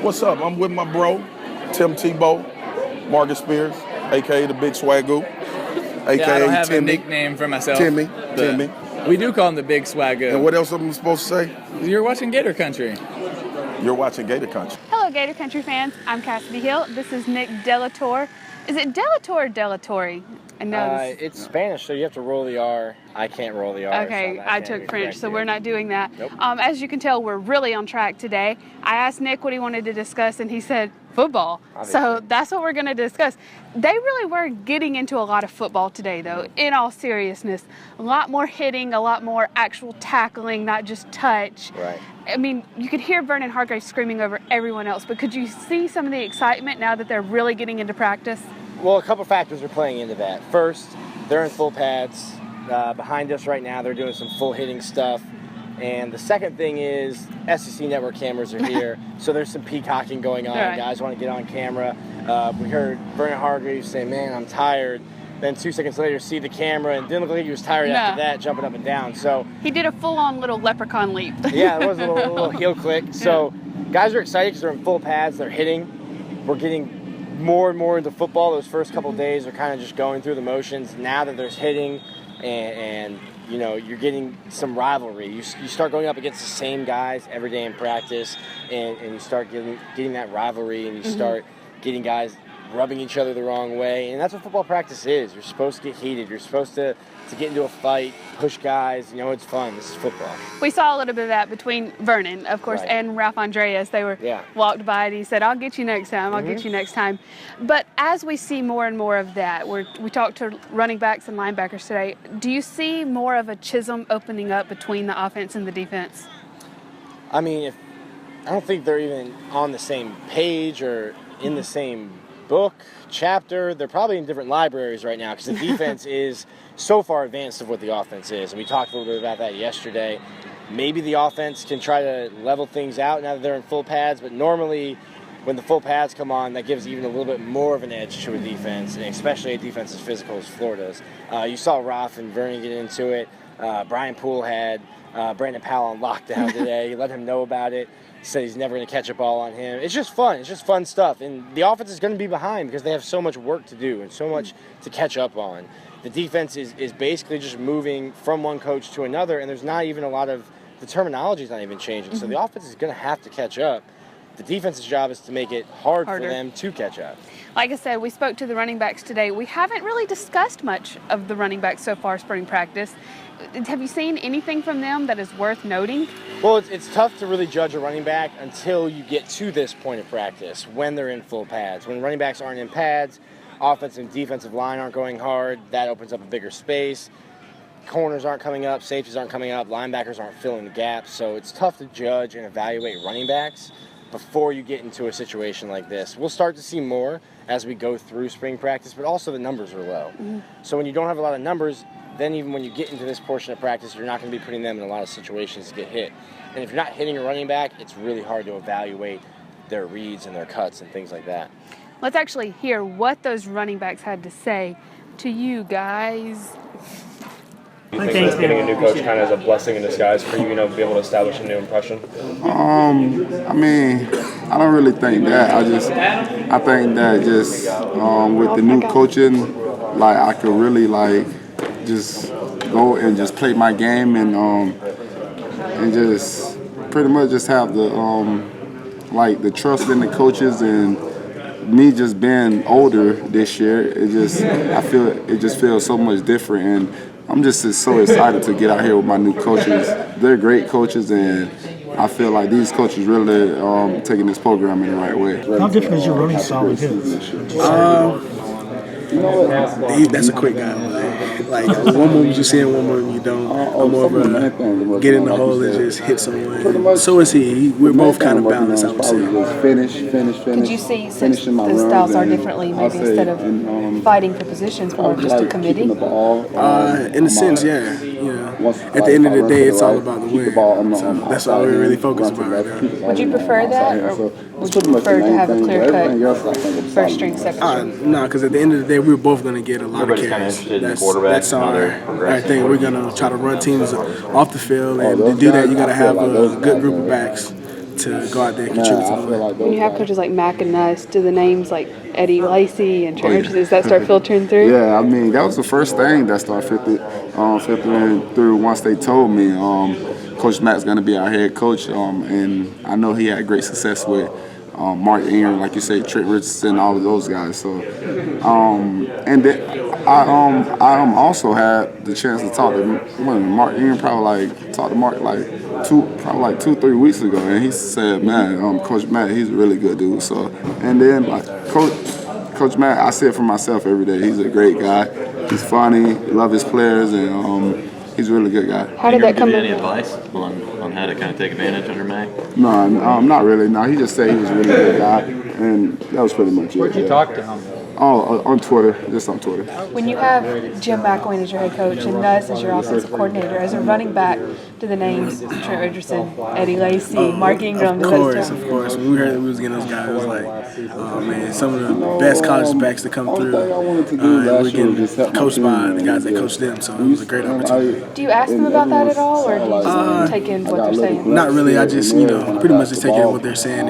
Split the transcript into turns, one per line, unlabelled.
What's up? I'm with my bro, Tim Tebow, Marcus Spears, a.k.a. the Big Swagoo, a.k.a.
Yeah, I don't have
Timmy.
a nickname for myself.
Timmy.
We do call him the Big Swagoo.
And what else am I supposed to say?
You're watching Gator Country.
You're watching Gator Country.
Hello, Gator Country fans. I'm Cassidy Hill. This is Nick Delatorre. Is it Delatorre or Delatorre? I know
it's Spanish, so you have to roll the R. I can't roll the R.
Okay,
so
I took French, so we're not doing that.
Nope.
As you can tell, we're really on track today. I asked Nick what he wanted to discuss, and he said football.
Obviously.
So that's what we're going to discuss. They really were getting into a lot of football today, though, in all seriousness. A lot more hitting, a lot more actual tackling, not just touch.
Right.
I mean, you could hear Vernon Hargrave screaming over everyone else, but could you see some of the excitement now that they're really getting into practice?
Well, a couple factors are playing into that. First, they're in full pads. Behind us right now, they're doing some full hitting stuff. And the second thing is SEC Network cameras are here, so there's some peacocking going on.
Right.
Guys want to get on camera. We heard Vernon Hargrave say, "Man, I'm tired." Then 2 seconds later, see the camera, and didn't look like he was tired after that, jumping up and down. So
he did a full-on little leprechaun leap.
yeah, it was a little heel click. So guys are excited because they're in full pads, they're hitting. We're getting more and more into football. Those first couple of days are kind of just going through the motions. Now that there's hitting and you know, you're getting some rivalry. You start going up against the same guys every day in practice, and you start getting that rivalry, and you start getting guys rubbing each other the wrong way. And that's what football practice is. You're supposed to get heated. You're supposed to get into a fight, push guys. You know, it's fun. This is football.
We saw a little bit of that between Vernon, of course, and Ralph Andreas. They were walked by, and he said, "I'll get you next time. I'll get you next time." But as we see more and more of that, we talked to running backs and linebackers today. Do you see more of a chisel opening up between the offense and the defense?
I mean, I don't think they're even on the same page or in the same book, chapter. They're probably in different libraries right now because the defense is so far advanced of what the offense is. And we talked a little bit about that yesterday. Maybe the offense can try to level things out now that they're in full pads, but normally when the full pads come on, that gives even a little bit more of an edge to a defense, and especially a defense as physical as Florida's. You saw Ralph and Vernon get into it. Brian Poole had Brandon Powell on lockdown today. He let him know about it. Said he's never going to catch a ball on him. It's just fun. It's just fun stuff. And the offense is going to be behind because they have so much work to do and so much to catch up on. The defense is basically just moving from one coach to another, and there's not even a lot of – the terminology is not even changing. So the offense is going to have to catch up. The defense's job is to make it harder for them to catch up.
Like I said, we spoke to the running backs today. We haven't really discussed much of the running backs so far spring practice. Have you seen anything from them that is worth noting?
Well, it's tough to really judge a running back until you get to this point of practice, when they're in full pads. When running backs aren't in pads, offensive and defensive line aren't going hard, that opens up a bigger space. Corners aren't coming up, safeties aren't coming up, linebackers aren't filling the gaps. So it's tough to judge and evaluate running backs before you get into a situation like this. We'll start to see more as we go through spring practice, but also the numbers are low. So when you don't have a lot of numbers, then even when you get into this portion of practice, you're not going to be putting them in a lot of situations to get hit. And if you're not hitting a running back, it's really hard to evaluate their reads and their cuts and things like that.
Let's actually hear what those running backs had to say to you guys.
Do you think that getting a new coach kind of is a blessing in disguise for you, to be able to establish a new impression?
I mean, I don't really think that. I think that just with the new coaching, like I could really just go and just play my game and just pretty much just have the the trust in the coaches, and me just being older this year, I feel it just feels so much different, and I'm just so excited to get out here with my new coaches. They're great coaches, and I feel like these coaches really taking this program in the right way.
How different is your running style with his? That's a quick guy. Like one moment you see him, one moment you don't. I'm more of a get in the hole and just hit someone. So is he. We're both kind of balanced, I would say.
Finish.
Could you see, since the styles are differently, maybe instead of fighting for positions, more just a committee?
In a sense, yeah. At the end of the day, it's all about the win. So that's all we're really focused about right now.
Would you prefer that, or would you prefer to have a clear-cut first string, second string?
No, because at the end of the day, we're both going to get a lot of carries. That's our thing. We're going to try to run teams off the field, and to do that, you got to have a good group of backs to go out there and contribute to the win.
When you have coaches like Mac and Nuss, do the names like Eddie Lacy and Trent Richardson, does that start filtering through?
Yeah, I mean, that was the first thing that started filtering through once they told me Coach Matt's going to be our head coach. And I know he had great success with Mark Ingram, like you say, Trent Richardson, all of those guys. So, and then I also had the chance to talk to Mark Ingram. Talked to Mark like 2-3 weeks ago, and he said, "Man, Coach Matt, he's a really good dude." So, and then like Coach Matt, I say it for myself every day. He's a great guy. He's funny, love his players, and he's a really good guy.
How did that come?
Give you any advice on how to kind of take advantage under Mac?
No, not really. No, he just said he was a really good guy, and that was pretty much it.
Where'd you talk to him?
Oh, on Twitter, just on Twitter.
When you have Jim McElwain as your head coach and Nuss as your offensive coordinator, as a running back, do the names Trent Richardson, Eddie Lacy, Mark Ingram?
Of course. When we heard that we was getting those guys, it was like, oh man, some of the best college backs to come through. And we're getting coached by the guys that coached them, so it was a great opportunity.
Do you ask them about that at all, or do you just take in what they're saying?
Not really. I just, pretty much just take in what they're saying.